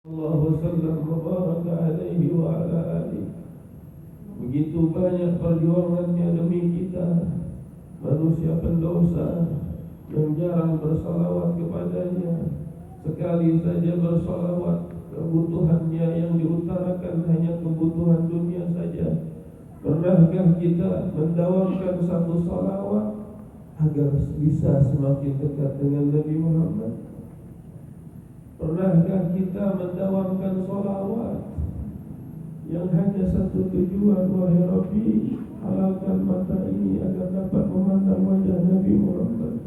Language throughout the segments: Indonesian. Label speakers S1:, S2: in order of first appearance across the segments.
S1: Allah wasallam mubaraka alaihi wa ala alihi. Begitu banyak perjuangannya demi kita, manusia pendosa yang jarang bersalawat kepadanya. Sekali saja bersalawat, kebutuhannya yang diutarakan hanya kebutuhan dunia saja. Pernahkah kita mendawamkan satu salawat agar bisa semakin dekat dengan Nabi Muhammad? Pernahkah kita mendawamkan salawat yang hanya satu tujuan, wahai Rabbi, halalkan mata ini agar dapat memandang wajah Nabi Muhammad,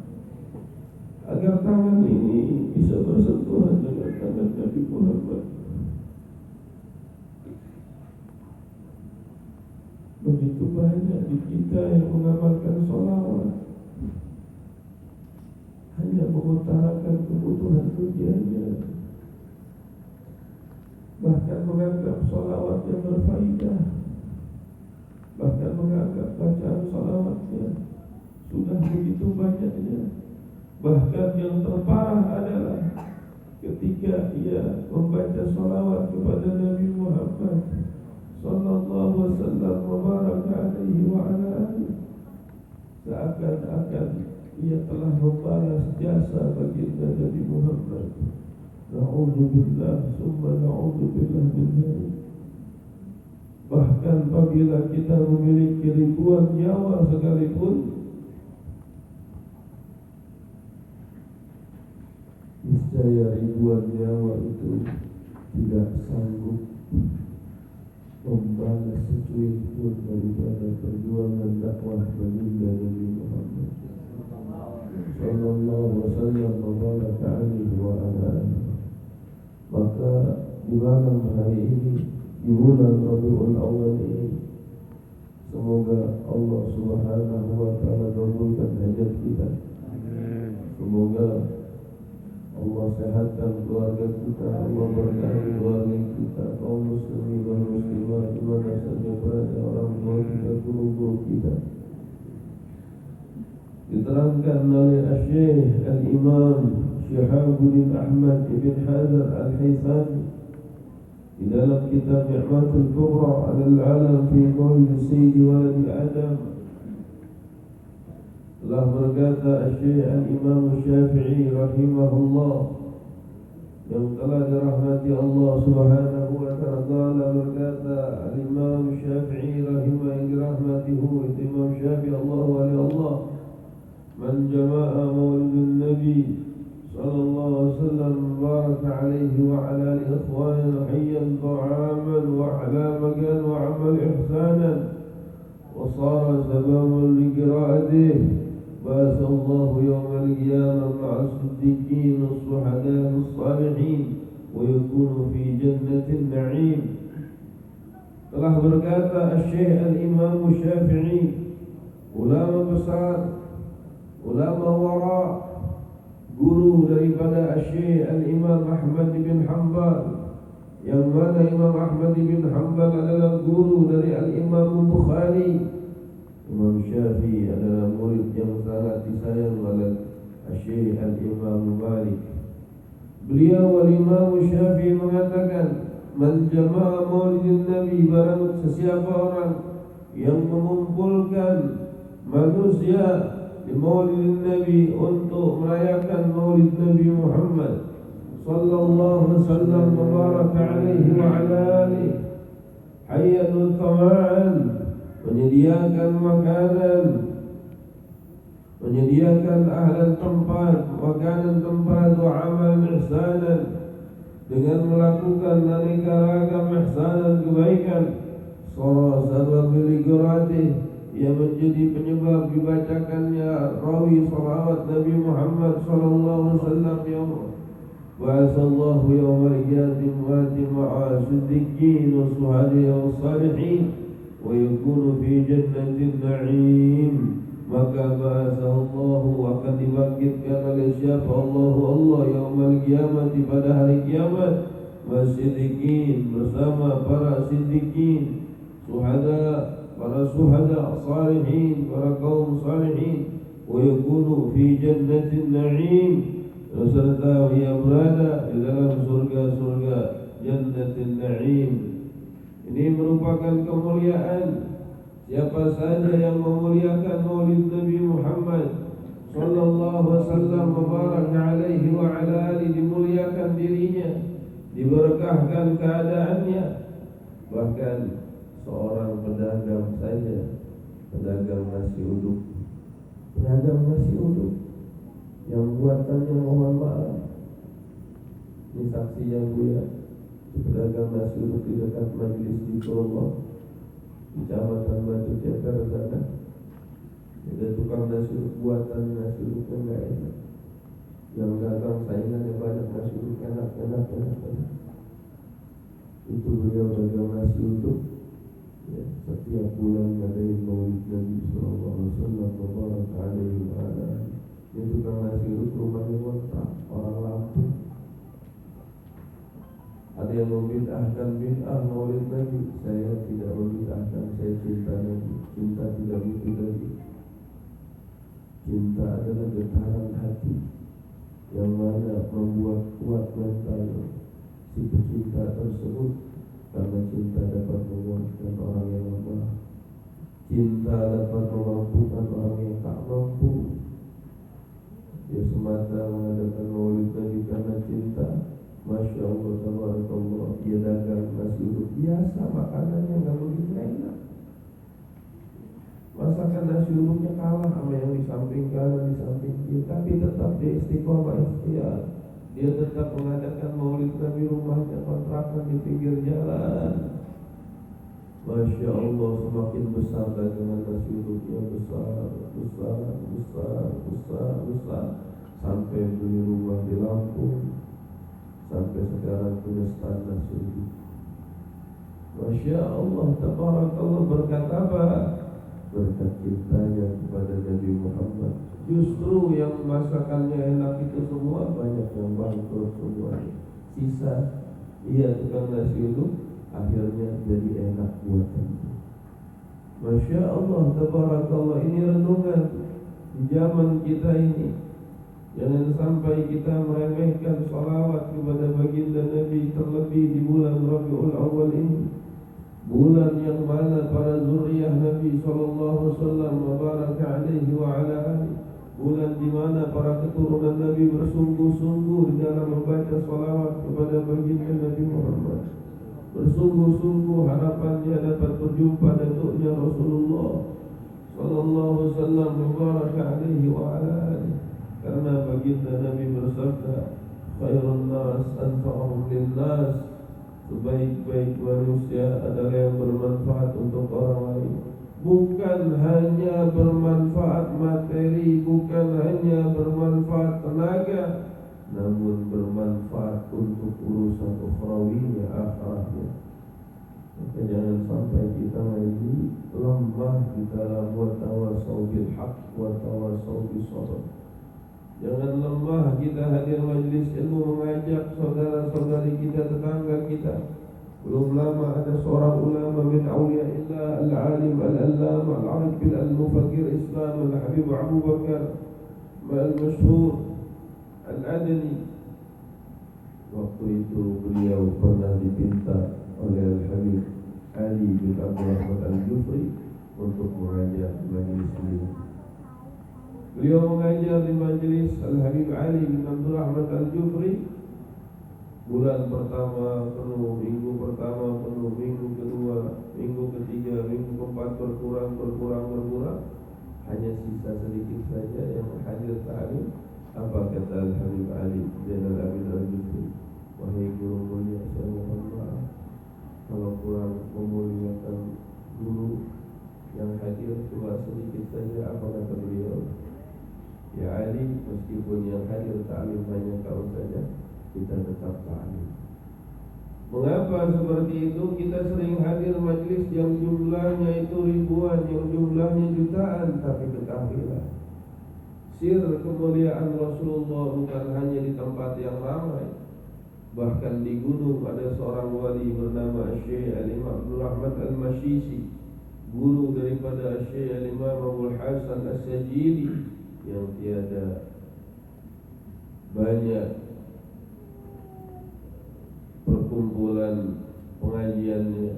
S1: agar tangan ini bisa bersentuhan dengan tangan Nabi Muhammad. Begitu banyak di kita yang mengamalkan salawat hanya mengutarakan kebutuhan dunianya, bahkan menganggap salawat yang berfaedah, bahkan menganggap bacaan salawatnya sudah begitu banyaknya. Bahkan yang terparah adalah ketika ia membaca salawat kepada Nabi Muhammad sallallahu alaihi wasallam mubaraka alaihi wa ala alihi, seakan-akan ia telah membalas jasa baginda Nabi Muhammad. Na'udzubillah summa na'udzubillah min dzalik. Bahkan apabila kita memiliki ribuan nyawa sekalipun, niscaya ribuan nyawa itu tidak sanggup membalas secuil pun daripada perjuangan dakwah baginda Nabi Muhammad sallallahu wasallam wa baraka alaihi wa ala alihi. Maka di malam hari ini, di bulan Rabiul Awal ini, semoga Allah Subhanahu wa taala kabulkan hajat kita. Semoga Allah sehatkan keluarga kita, Allah berkahi keluarga kita, kaum muslimin dan muslimat di mana saja berada, orang tua kita, guru-guru kita. Diterangkan oleh Syekh Al-Imam Syihabuddin Ahmad Ibn Hajar Al-Haythami di dalam kitab Ni'matul Kubra Al-Alam fi Qawl Sayyidi Waladi Adam, telah berkata Syekh Al-Imam Syafi'i rahimahullah, yang telah dirahmati Allah Subhanahu wa ta'ala, berkata Al-Imam Syafi'i rahimah yang dirahmatihu, itu Imam Syafi'i Allah wali Allah, man jama'a maulidun Nabi sallallahu alaihi wasallam baraka alaihi wa ala alihi ikhwanan hayyan ta'aman wa ala makan wa amal ihsanan wa sara sababan li qira'atihi بَعَثَ اللَّهُ يَوْمَ الْقِيَامَةِ مَعَ الصِّدِّيقِينَ وَالشُّهَدَاءِ وَالصَّالِحِينَ وَيَكُونُ فِي جَنَّةِ النَّعِيمِ. Telah berkata Syekh Al-Imam Syafi'i, ulama besar, ulama wara, guru daripada Syekh Al-Imam Ahmad bin Hanbal, yang mana Imam Ahmad bin Hanbal adalah guru dari Al-Imam Bukhari. Imam Syafi'i adalah murid yang sangat disayang oleh Syekh Al-Imam Malik. Beliau Al-Imam Syafi'i mengatakan, man jama'a maulidin Nabi, barang sesiapa orang yang mengumpulkan manusia di maulidin Nabi untuk merayakan maulid Nabi Muhammad sallallahu alaihi wasallam mubaraka alaihi wa ala alihi, hayyan wa tama'an, menyediakan makanan, menyediakan ahlan tempat, makanan tempat, wa amal ihsanan, dengan melakukan aneka ragam ihsanan kebaikan, sara sabab li qiraatih, ia menjadi penyebab dibacakannya rawi salawat Nabi Muhammad sallallahu alaihi wasallam, yang ba'atha Allahu yawmal qiyamati ma'a siddiqin wa syuhada'i wa salihin wa yakunu fi jannatin na'im. Maka ba'athallahu, akan dibangkitkan oleh siapa? Allah yaumal qiyamati, pada hari kiamat, masiddiqin, bersama para siddiqin, syuhada, para syuhada, salihin, para kaum salihin, wa yakunu fi jannatin na'im, serta ia berada di dalam surga-surga merupakan kemuliaan. Siapa saja yang memuliakan maulid Nabi Muhammad sallallahu wasallam mubarak alaihi wa ala alihi, dimuliakan dirinya, diberkahkan keadaannya. Bahkan seorang pedagang saja, pedagang nasi uduk yang buatannya mohon maaf. Ini saksi yang mulia, pedagang nasi uduk di dekat Majelis Zikrullah di Kecamatan Batu Ceper sana. Ada tukang nasi uduk, buatan nasi uduknya nggak enak. Yang dagang saingannya banyak, nasi uduk enak. Itu beliau dagang nasi uduk. Ya, setiap bulan ngadain maulid Nabi sallallahu alaihi wasallam mubarak alaihi wa ala. Dia tukang nasi uduk, rumahnya kontrak, orang Lampung. Ada yang membid'ahkan bid'ah maulid Nabi. Saya tidak membid'ahkan, saya cinta Nabi. Cinta tidak butuh lagi. Cinta adalah getaran hati yang mana membuat kuat mental si pecinta tersebut, karena cinta dapat menguatkan orang yang lemah. Cinta dapat memampukan orang yang tak mampu. Dia semata mengadakan maulid Nabi karena cinta. Masya Allah, tabarakallah. Dia dagang nasi uduk biasa, makanannya nggak begitu enak. Masakan nasi uduknya kalah sama yang di samping kanan, di samping kiri, tapi tetap dia istiqomah ikhtiar. Dia tetap mengadakan maulid Nabi, rumahnya kontrakan di pinggir jalan. Masya Allah, semakin besar dagangan nasi uduknya, besar, sampai beli rumah di Lampung, sampai sekarang punya stand nasi uduk. Masya Allah, tabarakallah. Berkat apa? Berkat cintanya kepada Nabi Muhammad. Justru yang masakannya enak itu semua banyak yang bangkrut semuanya. Sisa tukang nasi uduk akhirnya jadi enak buatan. Masya Allah, tabarakallah. Ini renungan di zaman kita ini. Jangan sampai kita meremehkan salawat kepada baginda Nabi, terlebih di bulan Rabiul Awal ini, bulan yang mana para zuriyah Nabi sallallahu alaihi wasallam mubarak alaihi wa ala alihi, bulan di mana para keturunan Nabi bersungguh-sungguh di dalam membaca salawat kepada baginda Nabi Muhammad. Bersungguh-sungguh harapannya dapat berjumpa datuknya Rasulullah sallallahu alaihi wasallam mubarak alaihi wa ala alihi. Karena baginda Nabi bersabda, khairun nas anfa'uhum linnas, sebaik-baik manusia adalah yang bermanfaat untuk orang lain. Bukan hanya bermanfaat materi, bukan hanya bermanfaat tenaga, namun bermanfaat untuk urusan ukhrawinya, akhirnya. Maka jangan sampai kita lagi lemah di dalam wa tawassaw bil haqq wa tawassaw bis sabr. Jangan lemah kita hadir majlis ilmu, mengajak saudara-saudari kita, tetangga kita. Belum lama ada seorang ulama min awliya illa al-alim al-allama al-arif bil al-mufakir Islam al-habib Abu Bakar al-masyhur al-adni. Waktu itu beliau pernah dipinta oleh Al-Habib Ali bin Abdul Rahman Al-Jufri untuk mengajar di majlis beliau. Beliau mengajar di majelis Al-Habib Ali bin Abdul Rahman Al-Jufri. Bulan pertama penuh, minggu pertama penuh, minggu kedua, minggu ketiga, minggu keempat berkurang. Hanya sisa sedikit saja yang hadir ta'lim. Apa kata Al-Habib Ali Zainal Abidin Al-Jufri? Wahai guru mulia, saya mohon maaf kalau kurang memuliakan guru yang hadir cuma sedikit saja. Apa kata beliau? Ya Ali, meskipun yang hadir ta'lim hanya kau saja, kita tetap ta'lim. Mengapa seperti itu? Kita sering hadir majlis yang jumlahnya itu ribuan, yang jumlahnya jutaan, tapi ketahuilah, sir kemuliaan Rasulullah bukan hanya di tempat yang ramai. Bahkan di gunung ada seorang wali bernama Syekh Al-Imam Abdul Rahman Al-Mashisi, guru daripada Syekh Al-Imam Abdul Hasan As-Sajili, yang tiada banyak perkumpulan pengajiannya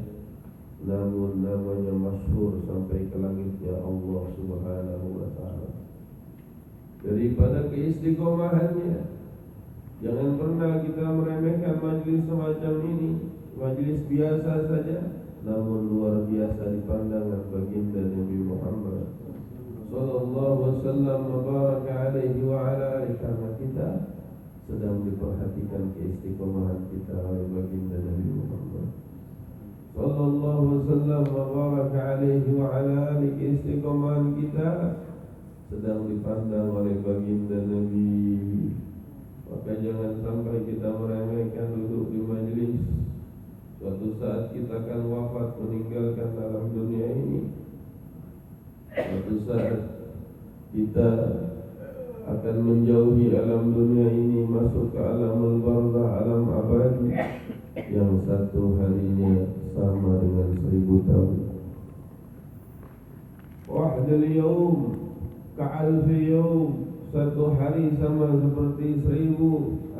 S1: namun namanya masyhur sampai ke langitnya Allah Subhanahu wa taala. Daripada keistiqomahannya, jangan pernah kita meremehkan majlis semacam ini, majlis biasa saja, namun luar biasa di pandangan baginda Nabi Muhammad sallallahu alaihi wasallam mubaraka alaihi wa ala alihi, karena kita sedang diperhatikan keistiqomahan kita oleh baginda Nabi Muhammad sallallahu alaihi wasallam mubaraka alaihi wa ala alihi. Keistiqomahan kita sedang dipandang oleh baginda Nabi. Maka jangan sampai kita meremehkan duduk di majlis. Suatu saat kita akan wafat, meninggalkan alam dunia ini. Suatu saat kita akan menjauhi alam dunia ini, masuk ke alamul barzakh, alam abadi, yang satu harinya sama dengan 1000 tahun. Wahdal yaum ka'alfi yaum, satu hari sama seperti 1000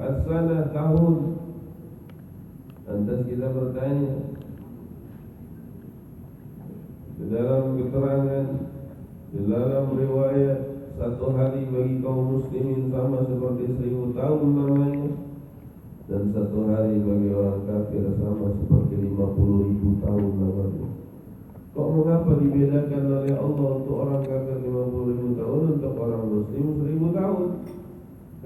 S1: as-sanah, tahun. Lantas kita bertanya, di dalam keterangan, di dalam riwayat, satu hari bagi kaum muslimin sama seperti 1000 tahun namanya, dan satu hari bagi orang kafir sama seperti 50.000 tahun namanya. Kok mengapa dibedakan oleh Allah untuk orang kafir 50.000 tahun, untuk orang muslim 1000 tahun?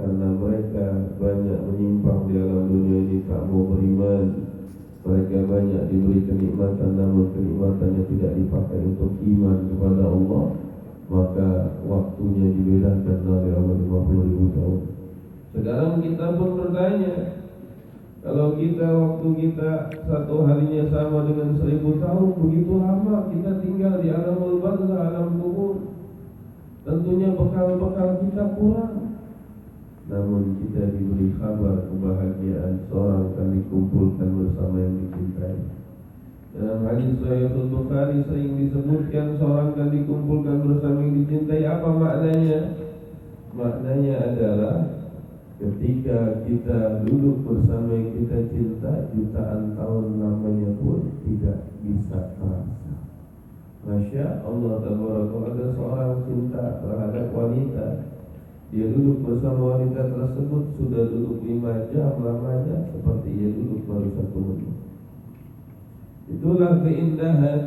S1: Karena mereka banyak menyimpang di alam dunia ini, tak mau beriman. Mereka banyak diberi kenikmatan, namun kenikmatannya tidak dipakai untuk iman kepada Allah. Maka waktunya dibedakan oleh Allah 50.000 tahun. Sekarang kita pun bertanya, kalau kita waktu kita satu harinya sama dengan 1000 tahun, begitu lama kita tinggal di alamul barzakh, alam kubur. Tentunya bekal-bekal kita kurang. Namun kita diberi kabar kebahagiaan, seorang akan dikumpulkan bersama yang dicintai. Dalam hadis Sahih Bukhari sering disebutkan seorang akan dikumpulkan bersama yang dicintai. Apa maknanya? Maknanya adalah ketika kita duduk bersama yang kita cinta, jutaan tahun namanya pun tidak bisa terasa. Masya Allah tabaraka, ada seorang cinta terhadap wanita, dia duduk bersama wanita tersebut, sudah duduk 5 jam lamanya, seperti dia duduk baru 1 menit. Itulah keindahan.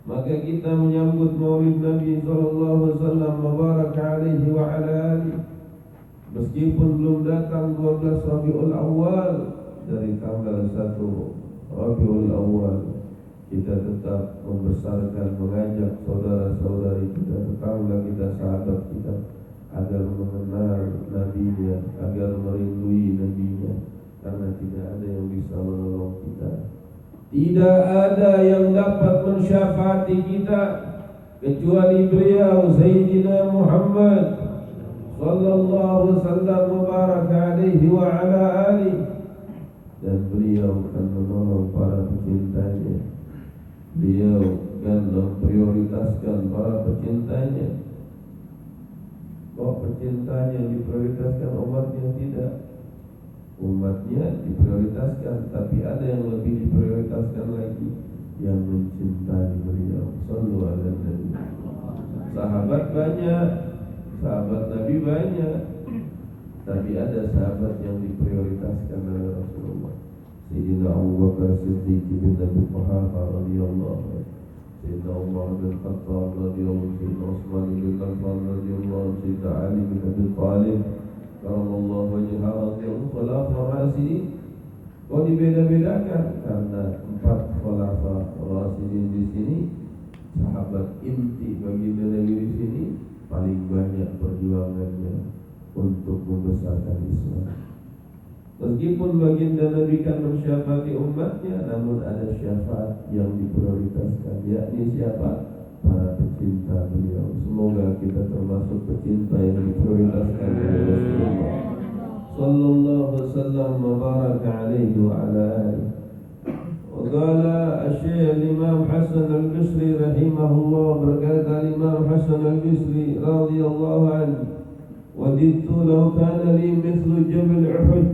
S1: Maka kita menyambut Maulid Nabi sallallahu alaihi wasallam mubaraka alaihi wa ala alihi. Meskipun belum datang 12 Rabiul Awal, dari tanggal 1 Rabiul Awal kita tetap membesarkan, mengajak saudara-saudari kita, tetangga kita, sahabat kita, agar mengenal Nabi-Nya, agar merindui Nabi-Nya. Karena tidak ada yang bisa menolong kita, tidak ada yang dapat mensyafaati kita kecuali beliau Sayyidina Muhammad sallallahu alaihi wasallam mubaraka alaihi wa ala alihi. Dan beliau akan menolong para pecintanya. Beliau akan memprioritaskan para pecintanya. Kok pecintanya diprioritaskan, umatnya tidak? Umatnya diprioritaskan, tapi ada yang lebih diprioritaskan lagi, yang mencintai beliau. Sallu ala Nabi. Sahabat banyak, sahabat Nabi banyak, tapi ada sahabat yang diprioritaskan oleh Rasulullah. Sayyidina Abu Bakar Siddiq bin Abi Quhafa radhiyallahu anhu, Sayyidina Umar bin Khattab radhiyallahu anhu, Sayyidina Utsman bin Affan radhiyallahu anhu, Sayyidina Ali bin Abi Thalib karamallahu wajhahu radhiyallahu anhu, khulafa rasyidin. Kok dibeda-bedakan? Karena 4 khulafa rasyidin di sini, sahabat inti baginda Nabi di sini, paling banyak perjuangannya untuk membesarkan Islam. Meskipun baginda Nabi kan mensyafaati umatnya, namun ada syafaat yang diprioritaskan, yakni siapa? Para pecinta beliau. Semoga kita termasuk pecinta yang diprioritaskan oleh Rasulullah sallallahu alaihi wasallam mubaraka alaihi wa ala alihi. Qala Asy-Syaikh Imam Hasan Al-Bisri rahimahullah, berkata Imam Hasan Al-Bisri radhiyallahu anhu, wadidtu law kana li mithlu jabal Uhud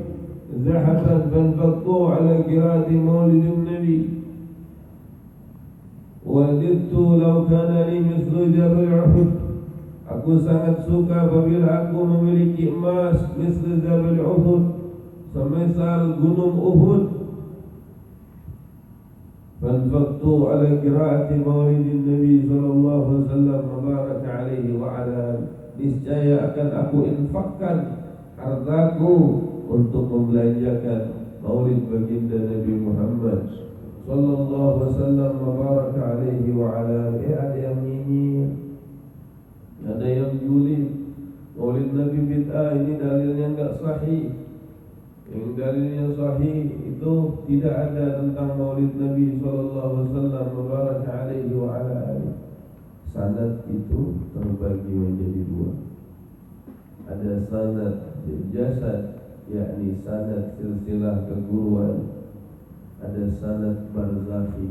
S1: zahaban fanfaddu ala qira'ati maulid Nabi. Wadidtu law kana li mislu jabal Uhud. Aku sangat suka apabila aku memiliki emas mislu jabal Uhud, semisal gunung Uhud. Fanfaqtu ala qiraati maulidin Nabi sallallahu alaihi wasallam mubarak alaihi wa ala. Niscaya akan aku infakkan hartaku untuk membelanjakan maulid baginda Nabi Muhammad sallallahu alaihi wasallam mubarak alaihi wa ala. Ada yang nyinyir, ada yang julid. Maulid Nabi bid'ah, ini dalilnya enggak sahih. Yang dalilnya sahih itu tidak ada tentang maulid Nabi sallallahu alaihi wasallam mubarak alaihi wa ala alihi. Sanad itu terbagi menjadi dua. Ada sanad jasad, yakni sanad silsilah keguruan. Ada sanad barzakhi.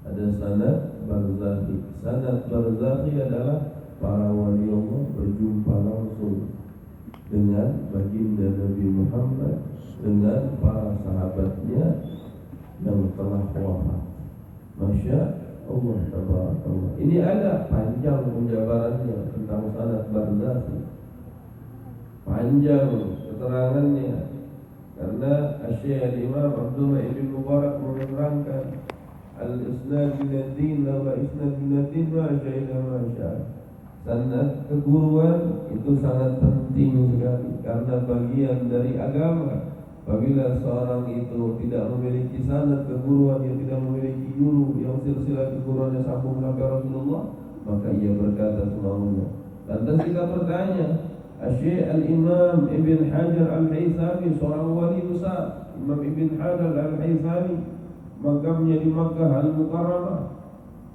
S1: Ada sanad barzakhi. Sanad barzakhi adalah para wali Allah berjumpa langsung dengan baginda Nabi Muhammad, dengan para sahabatnya yang telah wafat. Masya Allah tabarakallah. Ini ada panjang penjabarannya tentang sanad barzakhi, panjang keterangannya, karena Syekh Imam Abdullah ibn Mubarak menerangkan al-isnad min ad-din wa isnad min ad-din ma sya'a ma sya'a. Sanad keguruan itu sangat penting sekali, karena bagian dari agama. Apabila seorang itu tidak memiliki sanad keguruan, dia tidak memiliki guru yang silsilah keguruannya sambung sampai Rasulullah, maka ia berkata semaunya. Lantas kita bertanya, Syekh Al-Imam Ibn Hajar Al-Haythami, seorang wali besar, Imam Ibn Hajar Al-Haythami, makamnya di Makkah Al-Mukarramah,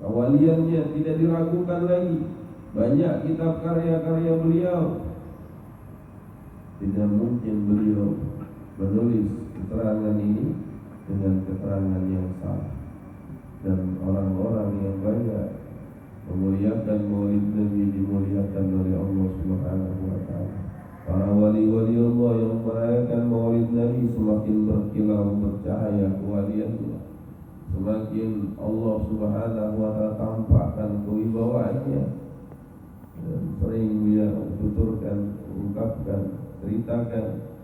S1: kewaliannya tidak diragukan lagi. Banyak kitab karya-karya beliau. Tidak mungkin beliau menulis keterangan ini dengan keterangan yang salah. Dan orang-orang yang banyak memuliakan maulid Nabi dimuliakan oleh Allah Subhanahu wa ta'ala. Para wali-wali Allah yang merayakan maulid Nabi semakin berkilau bercahaya kewaliannya. Semakin Allah Subhanahu wa ta'ala tampakkan kewibawaannya. Dan sering dia tuturkan, ungkapkan, ceritakan.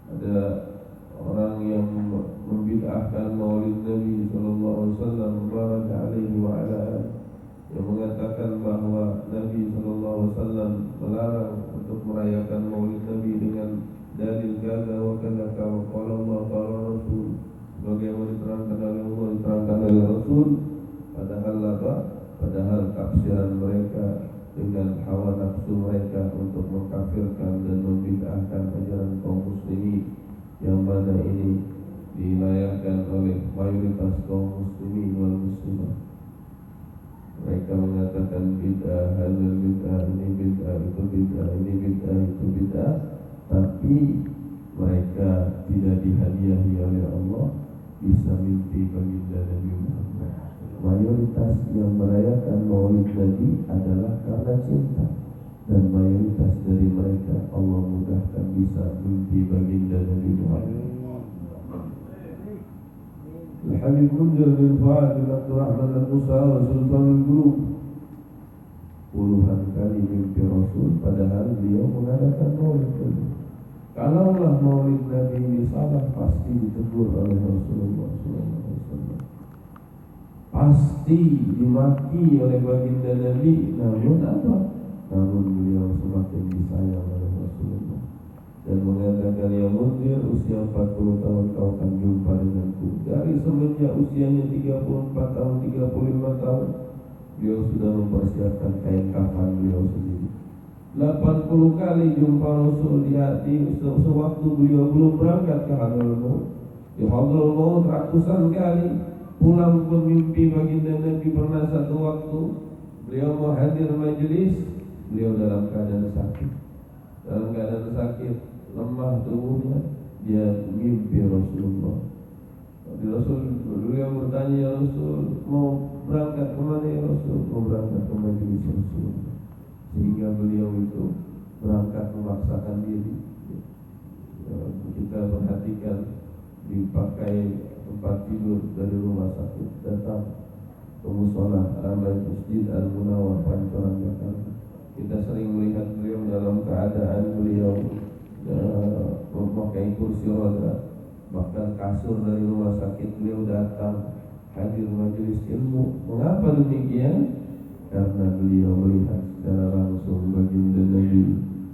S1: Ada orang yang membid'ahkan maulid Nabi sallallahu alaihi wasallam mubarak alaihi wa ala, yang mengatakan bahwa Nabi sallallahu alaihi wasallam melarang untuk merayakan maulid Nabi dengan dalil kaza wa kaza qala Allah qala Rasul, bagaimana diterangkan oleh Allah, diterangkan oleh Rasul. Padahal tafsiran mereka dengan hawa nafsu mereka untuk mengkafirkan dan membid'ahkan ajaran kaum muslimin, yang mana ini dilayakkan oleh mayoritas kaum muslimin wal muslimah. Mereka mengatakan bid'ah, hadal bid'ah, ini bid'ah, itu bid'ah, ini bid'ah, itu bid'ah, tapi mereka tidak dihadiahi oleh Allah bisa mimpi baginda Nabi Muhammad. Mayoritas yang merayakan maulid Nabi adalah karena cinta, dan mayoritas dari mereka Allah mudahkan bisa mimpi baginda Nabi Muhammad. Al-Habib Munzir bin Fuad bin Abdurrahman Al-Musa Sultan Al-Qulub puluhan kali mimpi Rasul, padahal beliau mengadakan maulid Nabi. Kalaulah maulid Nabi ini salah, pasti ditegur oleh Rasulullah SAW, pasti dimaki oleh baginda Nabi. Namun apa? Namun beliau semakin disayang oleh Rasulullah dan mengatakan, ya Munzir, usia 40 tahun kau akan jumpa denganku. Dari semenjak usianya 34 tahun, 35 tahun, beliau sudah mempersiapkan kain kafan beliau sendiri. 80 kali jumpa Rasul di hati sewaktu beliau belum berangkat ke Hadratul Maut. Di Hadratul Maut ratusan kali. Pulang pun mimpi baginda Nabi. Pernah satu waktu beliau mau hadir majelis, beliau dalam keadaan sakit. Dalam keadaan sakit, lemah tubuhnya, dia mimpi Rasulullah. Beliau bertanya, ya Rasul, mau berangkat kemana ya Rasul? Mau berangkat ke majelis Rasulullah. Sehingga beliau itu berangkat memaksakan diri. Kita perhatikan, dipakai tempat tidur dari rumah sakit, datang Musola Masjid Al-Munawwar Pancoran Jakarta. Kita sering melihat beliau dalam keadaan beliau memakai kursi roda, bahkan kasur dari rumah sakit beliau datang hadir majelis ilmu. Mengapa demikian? Karena beliau melihat secara langsung baginda Nabi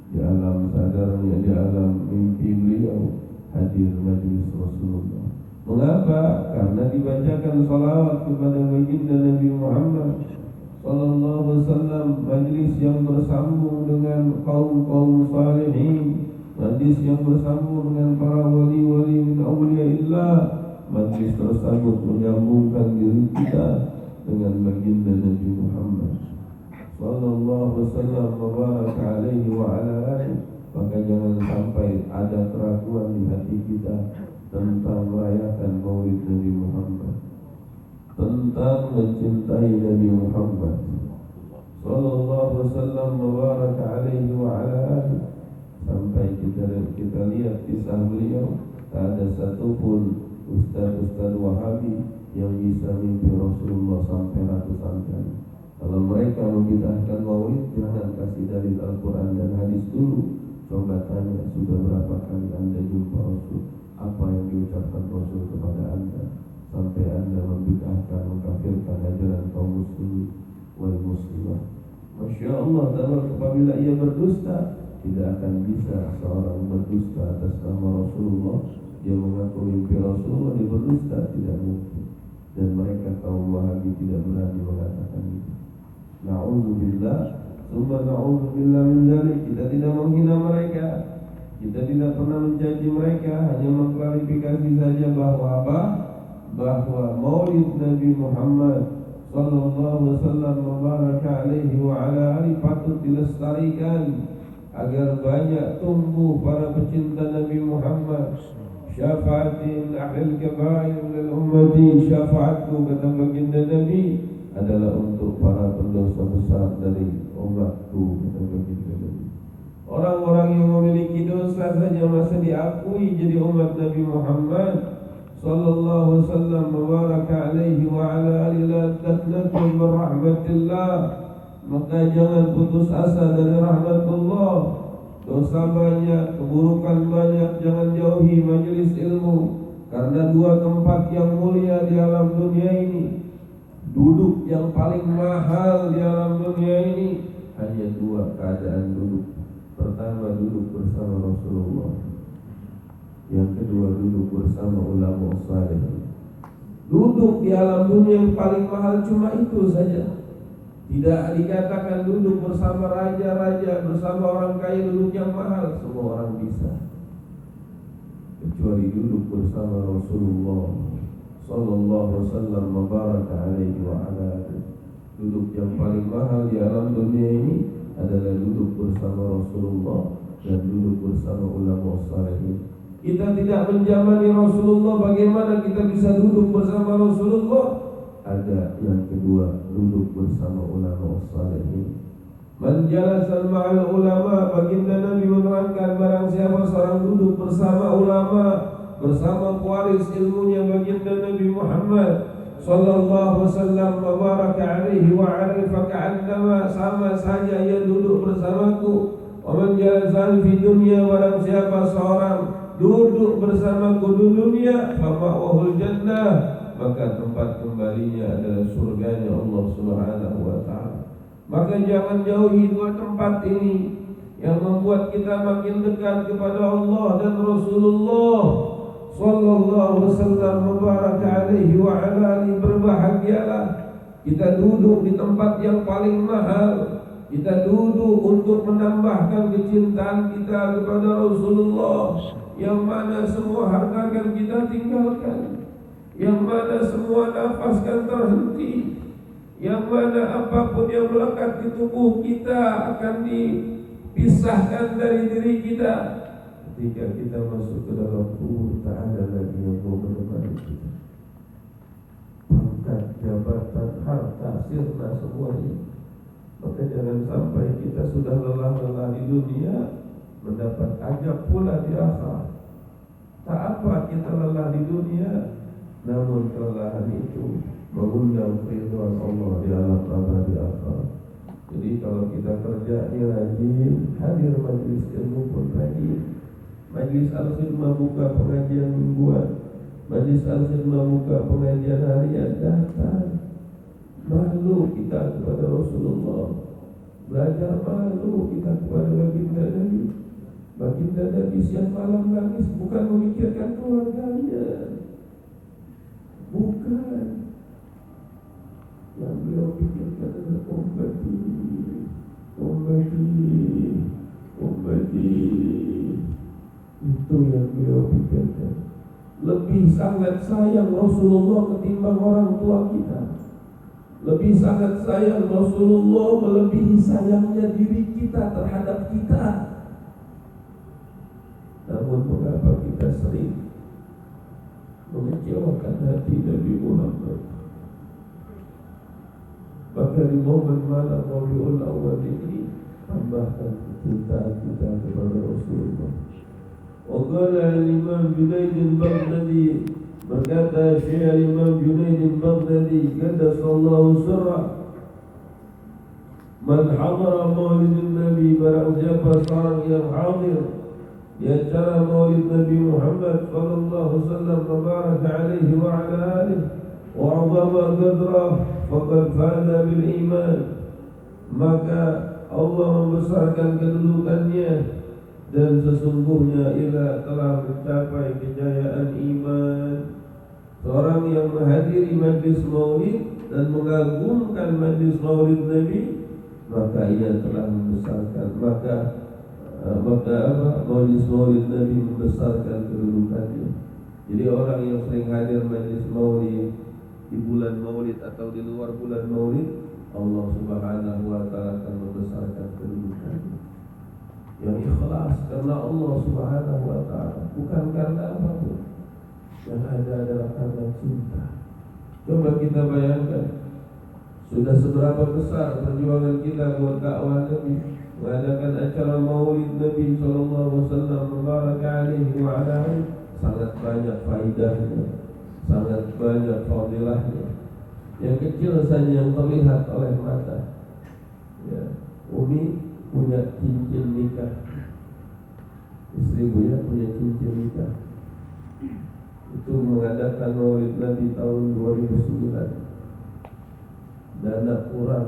S1: di alam sadarnya, di alam mimpi beliau hadir majelis Rasulullah. Mengapa? Karena dibacakan salawat kepada baginda Nabi Muhammad sallallahu alaihi wasallam, majlis yang bersambung dengan kaum-kaum salihin, majlis yang bersambung dengan para wali-wali min awliyaillah, majlis tersebut menyambungkan diri kita dengan baginda Nabi Muhammad sallallahu alaihi wasallam mubarak alaihi wa ala alihi. Maka jangan sampai ada keraguan di hati kita tentang merayakan Maulid Nabi Muhammad, tentang mencintai Nabi Muhammad sallallahu alaihi wasallam mubarak alaihi wa ala alihi. Sampai kita lihat kisah beliau, tak ada satupun ustaz-ustaz Wahabi yang bisa mimpi Rasulullah sampai ratusan kali. Kalau mereka membid'ahkan Maulid, jangan kasih dalil Al-Quran dan hadis dulu. Coba tanya, sudah berapa kali Anda jumpa Rasul? Apa yang diucapkan Rasul kepada Anda sampai Anda membid'ahkan, mengkafirkan ajaran kaum muslimin wal muslimah? Masya Allah, dalam apabila ia berdusta, tidak akan bisa seorang berdusta atas nama Rasulullah. Dia mengaku mimpi Rasulullah, dia berdusta, tidak mungkin. Dan mereka kaum Wahabi tidak berani mengatakan itu. Na'udzubillah, summa na'udzubillah min dzalik. Kita tidak menghina mereka, kita tidak pernah mencaci mereka, hanya mengklarifikasi saja bahwa apa? Bahwa Maulid Nabi Muhammad sallallahu alaihi wasallam mubarak alaihi wa ala alihi patut dilestarikan agar banyak tumbuh para pecinta Nabi Muhammad. Syafaatin ahlil kabair lil ummati, syafaatku kata baginda Nabi adalah untuk para pendosa besar dari umatku, kata baginda Nabi. Orang-orang yang memiliki dosa saja masa diakui jadi umat Nabi Muhammad sallallahu alaihi wasallam mubarak alaihi wa ala alihi. La taqnatu min rahmatillah, maka jangan putus asa dari rahmatullah. Dosa banyak, keburukan banyak, jangan jauhi majelis ilmu. Karena dua tempat yang mulia di alam dunia ini, duduk yang paling mahal di alam dunia ini, hanya dua keadaan duduk. Pertama, duduk bersama Rasulullah. Yang kedua, duduk bersama ulama saleh. Duduk di alam dunia yang paling mahal cuma itu saja. Tidak dikatakan duduk bersama raja-raja, bersama orang kaya, duduk yang mahal. Semua orang bisa, kecuali duduk bersama Rasulullah sallallahu alaihi wasallam mubarak alaihi wa ala alihi. Duduk yang paling mahal di alam dunia ini adalah duduk bersama Rasulullah dan duduk bersama ulama salihin. Kita tidak menjamani Rasulullah, bagaimana kita bisa duduk bersama Rasulullah? Ada yang kedua, duduk bersama ulama salihin. Man jalasa ma'al ulama, baginda Nabi menerangkan, barang siapa seorang duduk bersama ulama, bersama pewaris ilmunya baginda Nabi Muhammad sallallahu alaihi wasallam mubarak alaihi wa alihi, faka'annama, sama saja ia duduk bersamaku. Wa man jalasa fi dunya, barang siapa seorang duduk bersamaku di dunia, fa ma'wahul jannah, maka tempat kembalinya adalah surganya Allah Subhanahu wa ta'ala. Maka jangan jauhi dua tempat ini yang membuat kita makin dekat kepada Allah dan Rasulullah sallallahu alaihi wasallam mubarak alaihi wa ala alihi. Berbahagialah kita duduk di tempat yang paling mahal. Kita duduk untuk menambahkan kecintaan kita kepada Rasulullah, yang mana semua harta akan kita tinggalkan, yang mana semua nafas akan terhenti, yang mana apapun yang melekat di tubuh kita akan dipisahkan dari diri kita. Ketika kita masuk ke dalam kubur, tak ada lagi yang mau menemani kita. Pangkat, jabatan, harta, sirna, semuanya. Maka jangan sampai kita sudah lelah-lelah di dunia mendapat ajab pula di akhirat. Tak apa kita lelah di dunia, namun kelelahan itu mengundang keridhaan Allah di alam abadi akhirat. Jadi kalau kita kerja ini rajin, hadir majlis ilmu pun rajin. Majlis al-khidmah buka pengajian mingguan, majlis al-khidmah buka pengajian harian, datang. Malu kita kepada Rasulullah, belajar malu kita kepada baginda Nabi. Baginda Nabi siang malam nangis bukan memikirkan keluarganya, bukan. Yang beliau pikirkan adalah ummati. Itu yang beliau pikirkan. Lebih sangat sayang Rasulullah ketimbang orang tua kita. Lebih sangat sayang Rasulullah melebihi sayangnya diri kita terhadap kita. Namun mengapa kita sering mengecewakan hati Nabi Muhammad? Maka di momen malam Rabiul Awal ini tambahkan kecintaan kita kepada Rasulullah. Waqala al-Imam Junaid al-Baghdadi, berkata Syekh Imam Junaid al-Baghdadi, qaddasallahu sirra, man hadara maulid Nabi, barang siapa seorang yang hadir di acara maulid Nabi Muhammad sallallahu alaihi wasallam tabaraka alaihi wa ala alihi wa 'azama qadrah, faqad faza bil iman, maka Allah membesarkan kedudukannya dan sesungguhnya ia telah mencapai kejayaan iman. Seorang yang menghadiri majlis maulid dan mengagumkan majlis maulid Nabi, maka ia telah membesarkan, maka majlis maulid Nabi membesarkan kedudukannya. Jadi orang yang sering hadir majlis maulid di bulan maulid atau di luar bulan maulid, Allah Subhanahu wa taala akan membesarkan kedudukannya. Yang ikhlas karena Allah Subhanahu wa taala, bukan karena apapun. Yang ada adalah karena cinta. Coba kita bayangkan, sudah seberapa besar perjuangan kita buat dakwah Nabi, mengadakan acara maulid Nabi sallallahu alaihi wasallam mubarak alaihi wa ala alihi. Sangat banyak faedahnya, sangat banyak fadilahnya. Yang kecil saja yang terlihat oleh mata. Ya, Umi punya cincin nikah, istri Buya punya cincin nikah. Itu mengadakan maulid Nabi tahun 2009. Dana kurang,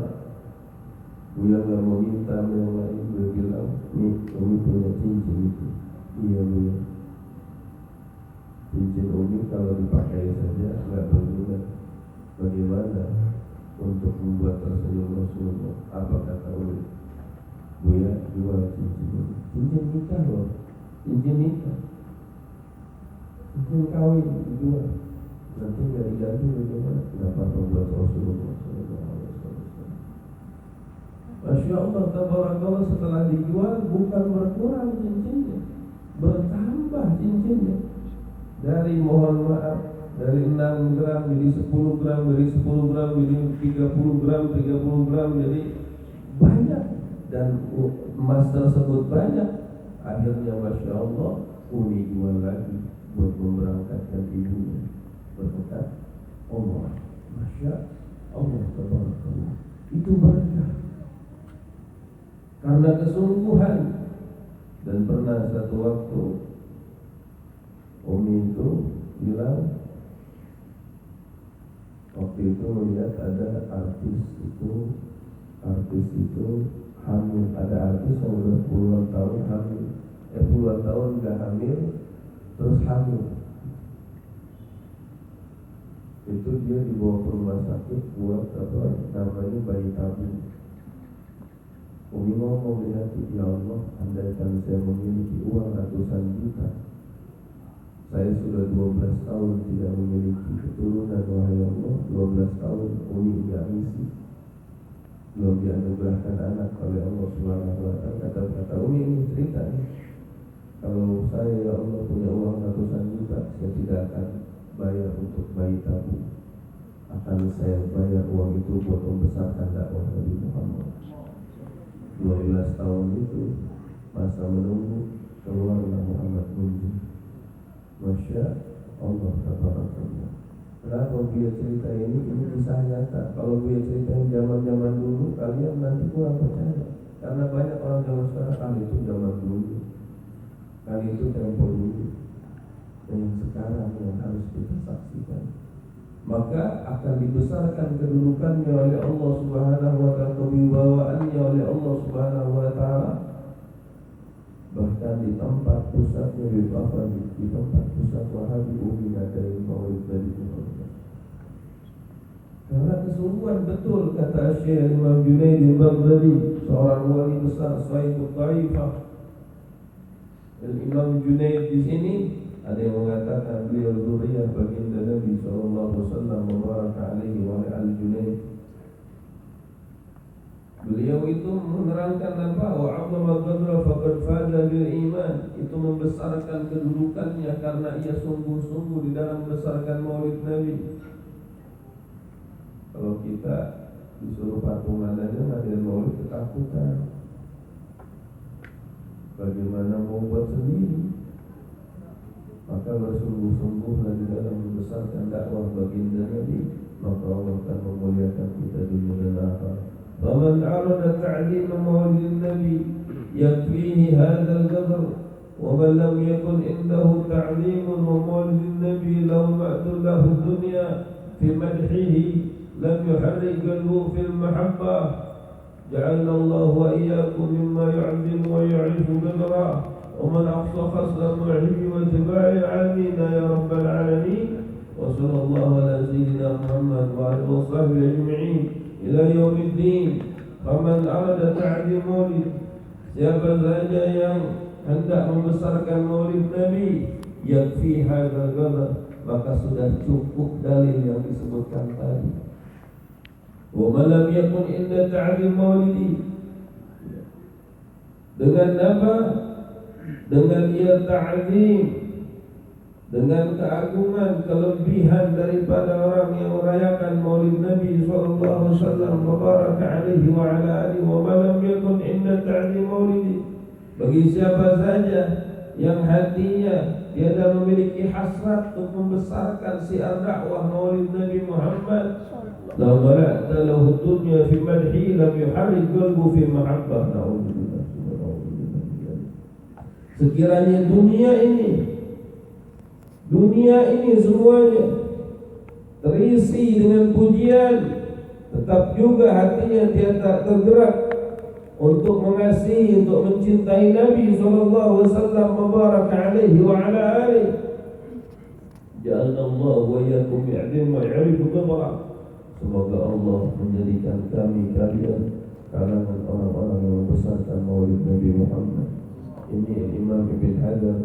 S1: Buya gak mau minta yang lain. Buya bilang, nih Umi punya cincin itu. Iya Buya, cincin Umi kalau dipakai saja gak berguna. Bagaimana untuk membuat tersenyum Rasulullah? Apa kata Umi? Buya jual cincin nikah loh, cincin nikah, cincin kawin dijual, nanti nggak diganti bagaimana? Kenapa membuat Rasulullah SAW? Masya Allah, tabarakallah, setelah dijual bukan berkurang cincinnya, bertambah cincinnya. Dari mohon maaf, dari 6 gram jadi 10 gram, dari 10 gram jadi 30 gram, 30 gram jadi banyak. Dan emas tersebut banyak. Akhirnya Masya Allah, Umi jual lagi buat memberangkatkan ibunya. Berkat Allah, Masya Allah, tabarakallah. Itu berkah karena kesungguhan. Dan pernah satu waktu Umi itu bilang, waktu itu melihat ada artis itu hamil. Ada artis yang udah puluhan tahun hamil, puluhan tahun gak hamil, terus hamil. Itu dia dibawa ke rumah sakit buat namanya bayi tabung. Umi ngomong di hati, ya Allah, andaikan saya memiliki uang ratusan juta, saya sudah 12 tahun tidak memiliki keturunan, wahai Allah. 12 tahun Umi gak misi, belum dianugerahkan anak oleh Allah Subhanahu wa taala. Kata Umi ini cerita nih, kalau saya ya Allah punya uang ratusan juta, saya tidak akan bayar untuk bayi tabung. Akan saya bayar uang itu buat membesarkan dakwah Nabi Muhammad. 12 tahun itu masa menunggu, keluarlah Muhammad Munjid. Masya Allah, tabarakallah. Kenapa Buya cerita ini kisah nyata. Kalau Buya ceritain zaman-zaman dulu, kalian nanti kurang percaya. Karena banyak orang zaman sekarang, kan itu zaman dulu, kan itu tempo dulu. Dan yang sekarang yang harus kita saksikan, maka akan dibesarkan kedudukannya oleh Allah Subhanahu wa ta'ala, kewibawaannya oleh Allah Subhanahu wa ta'ala. Bahkan di tempat pusatnya di tempat pusat Wahabi Umi ngadain maulid dari Muhammad. Karena kesungguhan betul kata Syekh Imam Junaid Baghdadi, seorang wali besar Sayyidul Taifah. Dan Imam Junaid di sini ada yang mengatakan beliau zuriyah baginda Nabi sallallahu alaihi wasallam mubaraka alaihi wa ali Junaid. Beliau itu menerangkan apa? Wa 'azzama qadra faqad faza bil iman. Itu membesarkan kedudukannya karena ia sungguh-sungguh di dalam membesarkan maulid Nabi. Kalau kita disuruh patungan aja ngadain maulid ketakutan. Bagaimana mau buat sendiri? Maka bersungguh-sungguhlah di dalam membesarkan dakwah baginda Nabi, maka Allah akan memuliakan kita dunia dan akhirat. ومن أراد تعليم مولد النبي يكفيه هذا القدر ومن لم يكن عنده تعليم ومولد النبي لو معدل له الدنيا في مدحه لم يحرك قلبه في المحبة جعلنا الله وإياكم مما يعظم ويعرف قدره ومن أقصى خصل معه واتباع آمين يا رب العالمين وصلى الله على سيدنا محمد وعلى وصحبه أجمعين ila yaumiddin. Faman arada ta'zim maulid, siapa saja yang hendak membesarkan maulid Nabi, yakfi hadzal qadar, maka sudah cukup dalil yang disebutkan tadi. Wa man lam yakun inda ta'zim maulidi, dengan apa? Dengan ia ta'zim, dengan keagungan, kelebihan daripada orang yang merayakan maulid Nabi sallallahu alaihi wasallam mubaraka alaihi wa ala alihi wa man lam yakun inda ta'zim maulidi. Bagi siapa saja yang hatinya tiada memiliki hasrat untuk membesarkan siar dakwah maulid Nabi Muhammad, la mara'ta lahu dunya fi madhi lam yuharrik qalbu fi mahabbah. Na'udzubillah. Sekiranya dunia ini semuanya terisi dengan pujian, tetap juga hatinya tidak tergerak untuk mengasihi, untuk mencintai Nabi sallallahu alaihi wasallam mubaraka alaihi wa ala alihi. Ja'alna Allah wa iyyakum ya'lim wa ya'rifu qadra. Semoga Allah menjadikan kami kalian kalangan orang-orang yang membesarkan maulid Nabi Muhammad. Ini Imam Ibn Hajar